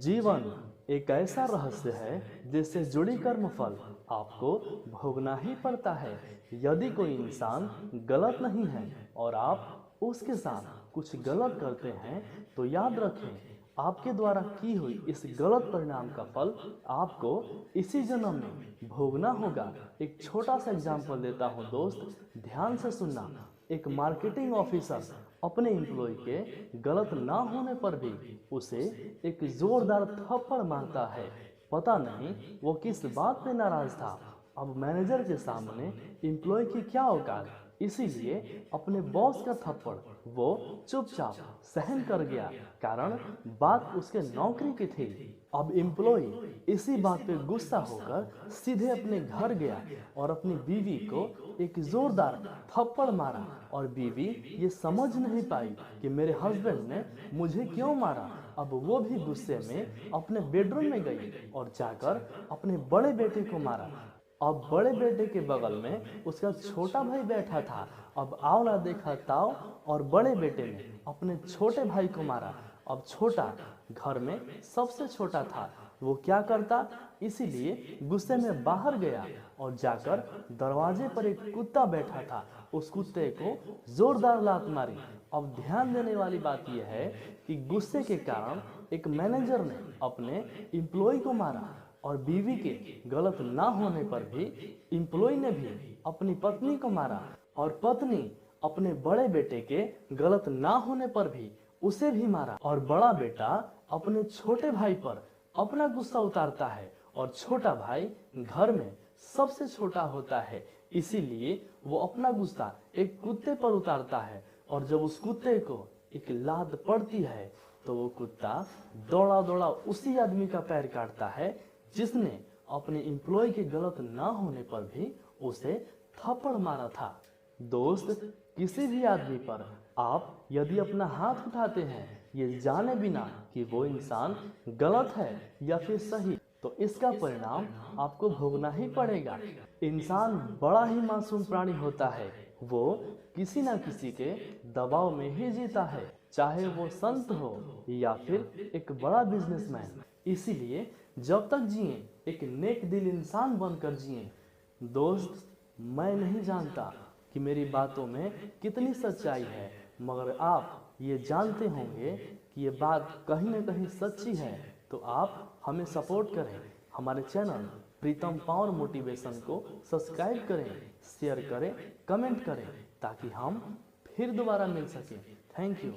जीवन एक ऐसा रहस्य है जिससे जुड़ी कर्मफल आपको भोगना ही पड़ता है। यदि कोई इंसान गलत नहीं है और आप उसके साथ कुछ गलत करते हैं तो याद रखें, आपके द्वारा की हुई इस गलत परिणाम का फल आपको इसी जन्म में भोगना होगा। एक छोटा सा एग्जाम्पल देता हूँ दोस्त, ध्यान से सुनना। एक मार्केटिंग ऑफिसर अपने एम्प्लॉय के गलत ना होने पर भी उसे एक जोरदार थप्पड़ मारता है। पता नहीं वो किस बात पे नाराज था। अब मैनेजर के सामने एम्प्लॉय की क्या औकात, इसीलिए अपने बॉस का थप्पड़ वो चुपचाप सहन कर गया, कारण बात उसके नौकरी की थी। अब एम्प्लॉय इसी बात पे गुस्सा होकर सीधे अपने घर गया और अपनी बीवी को एक जोरदार थप्पड़ मारा और बीवी ये समझ नहीं पाई कि मेरे हस्बैंड ने मुझे क्यों मारा। अब वो भी गुस्से में अपने बेडरूम में गई और जाकर अपने बड़े बेटे को मारा। अब बड़े बेटे के बगल में उसका छोटा भाई बैठा था। अब आवला देखा ताव और बड़े बेटे ने अपने छोटे भाई को मारा। अब छोटा घर में सबसे छोटा था, वो क्या करता, इसीलिए गुस्से में बाहर गया और जाकर दरवाजे पर एक कुत्ता बैठा था, उस कुत्ते को जोरदार लात मारी। अब ध्यान देने वाली बात यह है कि गुस्से के कारण एक मैनेजर ने अपने एम्प्लॉय को मारा और बीवी के गलत ना होने पर भी एम्प्लॉय ने भी अपनी पत्नी को मारा और पत्नी अपने बड़े बेटे के गलत ना होने पर भी उसे भी मारा और बड़ा बेटा अपने छोटे भाई पर अपना गुस्सा उतारता है और छोटा भाई घर में सबसे छोटा होता है, इसीलिए वो अपना गुस्सा एक कुत्ते पर उतारता है और जब उस कुत्ते को एक लात पड़ती है तो वो कुत्ता दौड़ा दौड़ा उसी आदमी का पैर काटता है जिसने अपने एम्प्लॉय के गलत ना होने पर भी उसे थप्पड़ मारा था। दोस्त, किसी भी आदमी पर आप यदि अपना हाथ उठाते हैं ये जाने बिना कि वो इंसान गलत है या फिर सही, तो इसका परिणाम आपको भोगना ही पड़ेगा। इंसान बड़ा ही मासूम प्राणी होता है, वो किसी न किसी के दबाव में ही जीता है, चाहे वो संत हो या फिर एक बड़ा बिजनेसमैन। इसीलिए जब तक जिए एक नेक दिल इंसान बनकर जिए। दोस्त, मैं नहीं जानता कि मेरी बातों में कितनी सच्चाई है, मगर आप ये जानते होंगे कि ये बात कहीं न कहीं सच्ची है, तो आप हमें सपोर्ट करें। हमारे चैनल प्रीतम पावर मोटिवेशन को सब्सक्राइब करें, शेयर करें, कमेंट करें, ताकि हम फिर दोबारा मिल सकें। Thank you.